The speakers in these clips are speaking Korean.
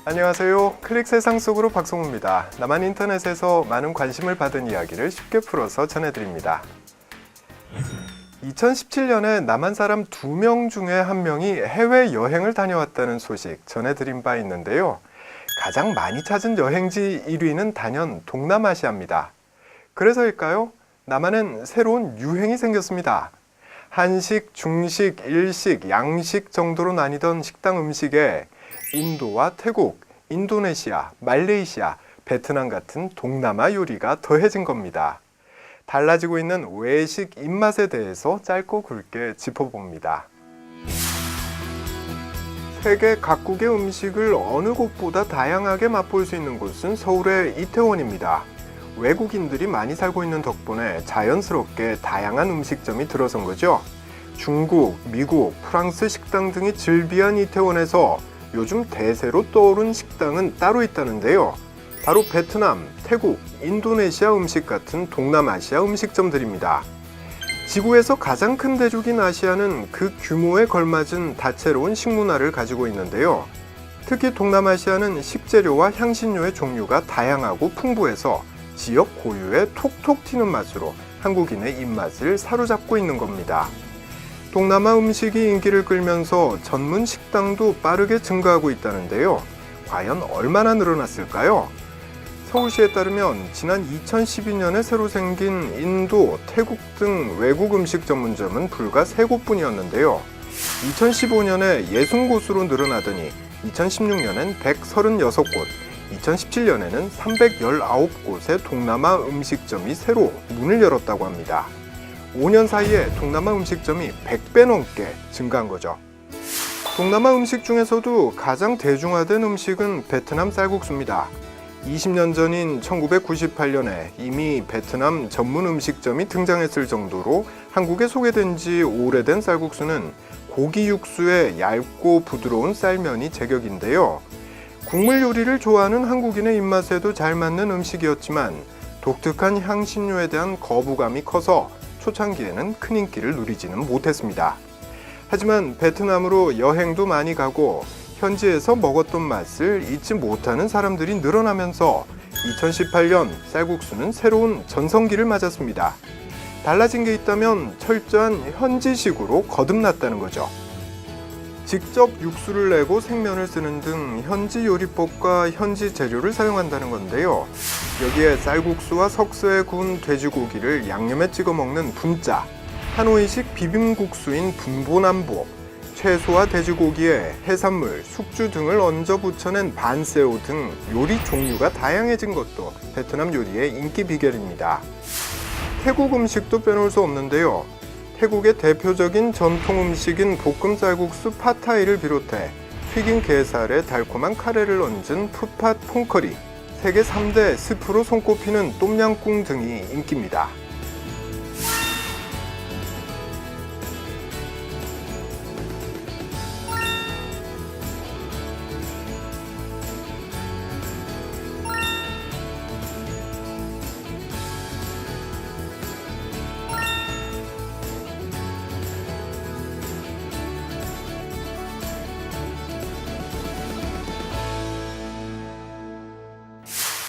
안녕하세요. 클릭 세상 속으로 박성우입니다. 남한 인터넷에서 많은 관심을 받은 이야기를 쉽게 풀어서 전해드립니다. 2017년에 남한 사람 2명 중에 1명이 해외여행을 다녀왔다는 소식 전해드린 바 있는데요. 가장 많이 찾은 여행지 1위는 단연 동남아시아입니다. 그래서일까요? 남한엔 새로운 유행이 생겼습니다. 한식, 중식, 일식, 양식 정도로 나뉘던 식당 음식에 인도와 태국, 인도네시아, 말레이시아, 베트남 같은 동남아 요리가 더해진 겁니다. 달라지고 있는 외식 입맛에 대해서 짧고 굵게 짚어봅니다. 세계 각국의 음식을 어느 곳보다 다양하게 맛볼 수 있는 곳은 서울의 이태원입니다. 외국인들이 많이 살고 있는 덕분에 자연스럽게 다양한 음식점이 들어선 거죠. 중국, 미국, 프랑스 식당 등이 즐비한 이태원에서 요즘 대세로 떠오른 식당은 따로 있다는데요. 바로 베트남, 태국, 인도네시아 음식 같은 동남아시아 음식점들입니다. 지구에서 가장 큰 대륙인 아시아는 그 규모에 걸맞은 다채로운 식문화를 가지고 있는데요. 특히 동남아시아는 식재료와 향신료의 종류가 다양하고 풍부해서 지역 고유의 톡톡 튀는 맛으로 한국인의 입맛을 사로잡고 있는 겁니다. 동남아 음식이 인기를 끌면서 전문 식당도 빠르게 증가하고 있다는데요. 과연 얼마나 늘어났을까요? 서울시에 따르면 지난 2012년에 새로 생긴 인도, 태국 등 외국 음식 전문점은 불과 3곳뿐이었는데요. 2015년에 60곳으로 늘어나더니 2016년엔 136곳, 2017년에는 319곳의 동남아 음식점이 새로 문을 열었다고 합니다. 5년 사이에 동남아 음식점이 100배 넘게 증가한 거죠. 동남아 음식 중에서도 가장 대중화된 음식은 베트남 쌀국수입니다. 20년 전인 1998년에 이미 베트남 전문 음식점이 등장했을 정도로 한국에 소개된 지 오래된 쌀국수는 고기 육수에 얇고 부드러운 쌀면이 제격인데요. 국물 요리를 좋아하는 한국인의 입맛에도 잘 맞는 음식이었지만 독특한 향신료에 대한 거부감이 커서 초창기에는 큰 인기를 누리지는 못했습니다. 하지만 베트남으로 여행도 많이 가고 현지에서 먹었던 맛을 잊지 못하는 사람들이 늘어나면서 2018년 쌀국수는 새로운 전성기를 맞았습니다. 달라진 게 있다면 철저한 현지식으로 거듭났다는 거죠. 직접 육수를 내고 생면을 쓰는 등 현지 요리법과 현지 재료를 사용한다는 건데요. 여기에 쌀국수와 석쇠에 구운 돼지고기를 양념에 찍어 먹는 분짜, 하노이식 비빔국수인 분보남보, 채소와 돼지고기에 해산물, 숙주 등을 얹어 부쳐낸 반새우 등 요리 종류가 다양해진 것도 베트남 요리의 인기 비결입니다. 태국 음식도 빼놓을 수 없는데요. 태국의 대표적인 전통 음식인 볶음 쌀국수 팟타이를 비롯해 튀긴 게살에 달콤한 카레를 얹은 푸팟 퐁커리, 세계 3대 스프로 손꼽히는 똠양꿍 등이 인기입니다.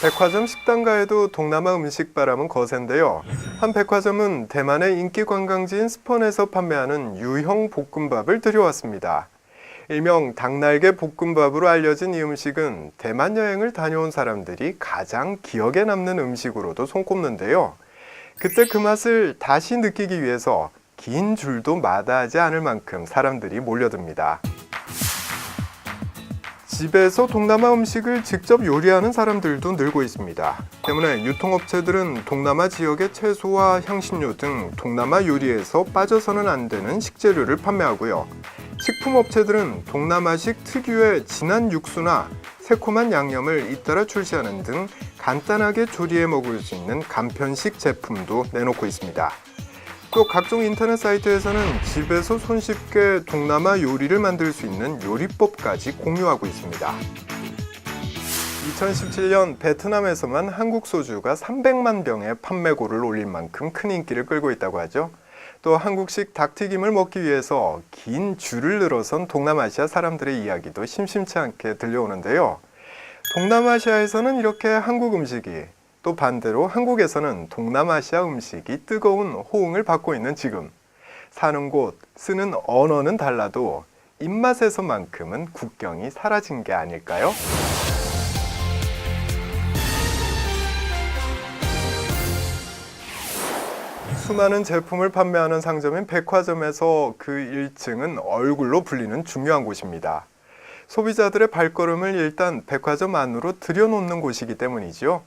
백화점 식당가에도 동남아 음식 바람은 거센데요. 한 백화점은 대만의 인기 관광지인 스펀에서 판매하는 유형 볶음밥을 들여왔습니다. 일명 닭날개 볶음밥으로 알려진 이 음식은 대만 여행을 다녀온 사람들이 가장 기억에 남는 음식으로도 손꼽는데요. 그때 그 맛을 다시 느끼기 위해서 긴 줄도 마다하지 않을 만큼 사람들이 몰려듭니다. 집에서 동남아 음식을 직접 요리하는 사람들도 늘고 있습니다. 때문에 유통업체들은 동남아 지역의 채소와 향신료 등 동남아 요리에서 빠져서는 안 되는 식재료를 판매하고요. 식품업체들은 동남아식 특유의 진한 육수나 새콤한 양념을 잇따라 출시하는 등 간단하게 조리해 먹을 수 있는 간편식 제품도 내놓고 있습니다. 또 각종 인터넷 사이트에서는 집에서 손쉽게 동남아 요리를 만들 수 있는 요리법까지 공유하고 있습니다. 2017년 베트남에서만 한국 소주가 300만 병의 판매고를 올릴 만큼 큰 인기를 끌고 있다고 하죠. 또 한국식 닭튀김을 먹기 위해서 긴 줄을 늘어선 동남아시아 사람들의 이야기도 심심치 않게 들려오는데요. 동남아시아에서는 이렇게 한국 음식이, 또 반대로 한국에서는 동남아시아 음식이 뜨거운 호응을 받고 있는 지금, 사는 곳, 쓰는 언어는 달라도 입맛에서만큼은 국경이 사라진 게 아닐까요? 수많은 제품을 판매하는 상점인 백화점에서 그 1층은 얼굴로 불리는 중요한 곳입니다. 소비자들의 발걸음을 일단 백화점 안으로 들여놓는 곳이기 때문이지요.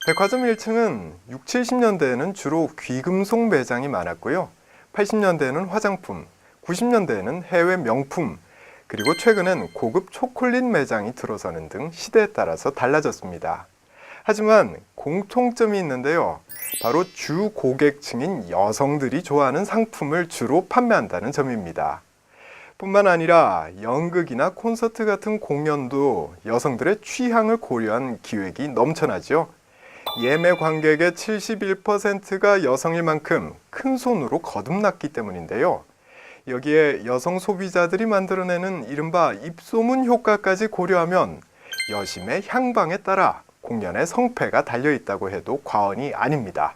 백화점 1층은 6, 70년대에는 주로 귀금속 매장이 많았고요. 80년대에는 화장품, 90년대에는 해외 명품, 그리고 최근엔 고급 초콜릿 매장이 들어서는 등 시대에 따라서 달라졌습니다. 하지만 공통점이 있는데요. 바로 주 고객층인 여성들이 좋아하는 상품을 주로 판매한다는 점입니다. 뿐만 아니라 연극이나 콘서트 같은 공연도 여성들의 취향을 고려한 기획이 넘쳐나죠. 예매 관객의 71%가 여성일 만큼 큰 손으로 거듭났기 때문인데요. 여기에 여성 소비자들이 만들어내는 이른바 입소문 효과까지 고려하면 여심의 향방에 따라 공연의 성패가 달려있다고 해도 과언이 아닙니다.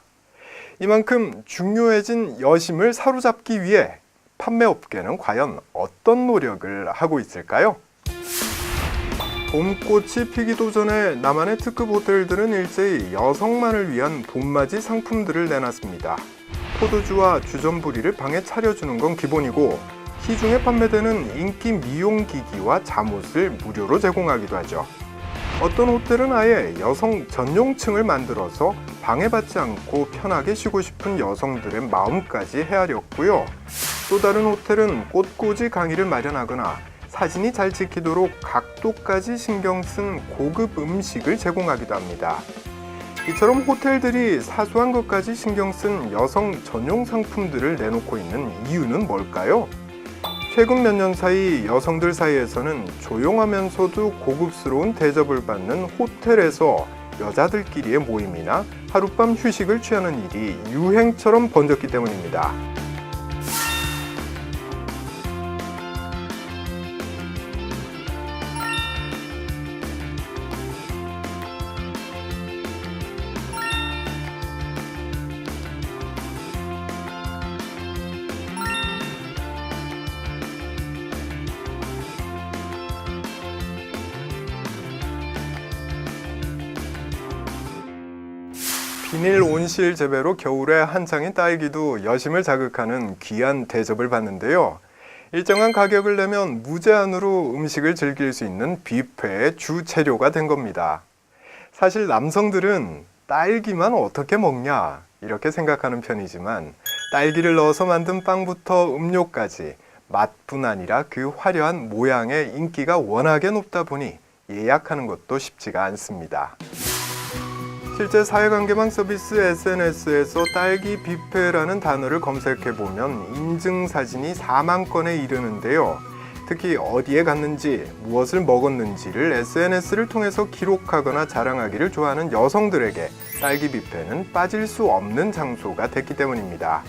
이만큼 중요해진 여심을 사로잡기 위해 판매업계는 과연 어떤 노력을 하고 있을까요? 봄꽃이 피기도 전에 남한의 특급 호텔들은 일제히 여성만을 위한 봄맞이 상품들을 내놨습니다. 포도주와 주전부리를 방에 차려주는 건 기본이고 시중에 판매되는 인기 미용기기와 잠옷을 무료로 제공하기도 하죠. 어떤 호텔은 아예 여성 전용층을 만들어서 방해받지 않고 편하게 쉬고 싶은 여성들의 마음까지 헤아렸고요. 또 다른 호텔은 꽃꽂이 강의를 마련하거나 사진이 잘 찍히도록 각도까지 신경 쓴 고급 음식을 제공하기도 합니다. 이처럼 호텔들이 사소한 것까지 신경 쓴 여성 전용 상품들을 내놓고 있는 이유는 뭘까요? 최근 몇 년 사이 여성들 사이에서는 조용하면서도 고급스러운 대접을 받는 호텔에서 여자들끼리의 모임이나 하룻밤 휴식을 취하는 일이 유행처럼 번졌기 때문입니다. 비닐 온실 재배로 겨울에 한창인 딸기도 여심을 자극하는 귀한 대접을 받는데요. 일정한 가격을 내면 무제한으로 음식을 즐길 수 있는 뷔페의 주 재료가 된 겁니다. 사실 남성들은 딸기만 어떻게 먹냐 이렇게 생각하는 편이지만 딸기를 넣어서 만든 빵부터 음료까지 맛뿐 아니라 그 화려한 모양의 인기가 워낙에 높다 보니 예약하는 것도 쉽지가 않습니다. 실제 사회관계망 서비스 SNS에서 딸기 뷔페라는 단어를 검색해보면 인증 사진이 4만 건에 이르는데요. 특히 어디에 갔는지, 무엇을 먹었는지를 SNS를 통해서 기록하거나 자랑하기를 좋아하는 여성들에게 딸기 뷔페는 빠질 수 없는 장소가 됐기 때문입니다.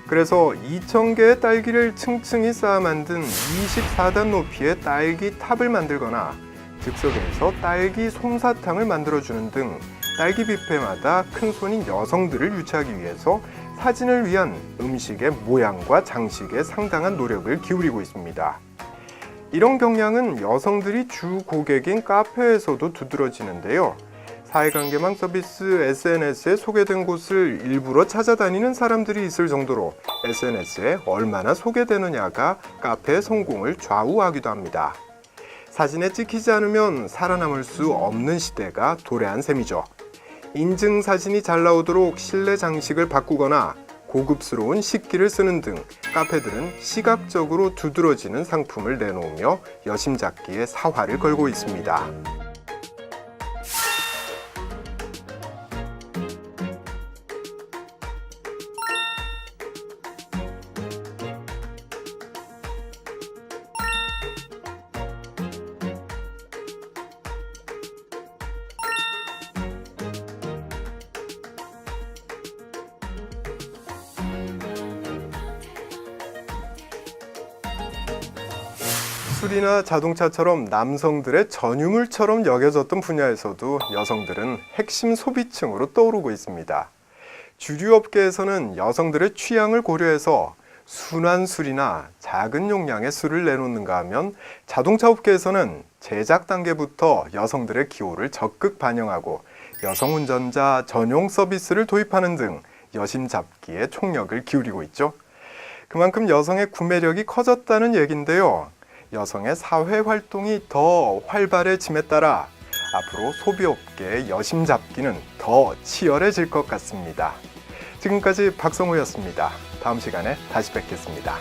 그래서 2,000개의 딸기를 층층이 쌓아 만든 24단 높이의 딸기 탑을 만들거나 즉석에서 딸기 솜사탕을 만들어주는 등 딸기 뷔페마다 큰손인 여성들을 유치하기 위해서 사진을 위한 음식의 모양과 장식에 상당한 노력을 기울이고 있습니다. 이런 경향은 여성들이 주 고객인 카페에서도 두드러지는데요. 사회관계망 서비스 SNS에 소개된 곳을 일부러 찾아다니는 사람들이 있을 정도로 SNS에 얼마나 소개되느냐가 카페의 성공을 좌우하기도 합니다. 사진에 찍히지 않으면 살아남을 수 없는 시대가 도래한 셈이죠. 인증 사진이 잘 나오도록 실내 장식을 바꾸거나 고급스러운 식기를 쓰는 등 카페들은 시각적으로 두드러지는 상품을 내놓으며 여심잡기에 사활을 걸고 있습니다. 술이나 자동차처럼 남성들의 전유물처럼 여겨졌던 분야에서도 여성들은 핵심 소비층으로 떠오르고 있습니다. 주류 업계에서는 여성들의 취향을 고려해서 순한 술이나 작은 용량의 술을 내놓는가 하면, 자동차 업계에서는 제작 단계부터 여성들의 기호를 적극 반영하고 여성 운전자 전용 서비스를 도입하는 등 여심 잡기에 총력을 기울이고 있죠. 그만큼 여성의 구매력이 커졌다는 얘긴데요. 여성의 사회 활동이 더 활발해짐에 따라 앞으로 소비업계의 여심 잡기는 더 치열해질 것 같습니다. 지금까지 박성우였습니다. 다음 시간에 다시 뵙겠습니다.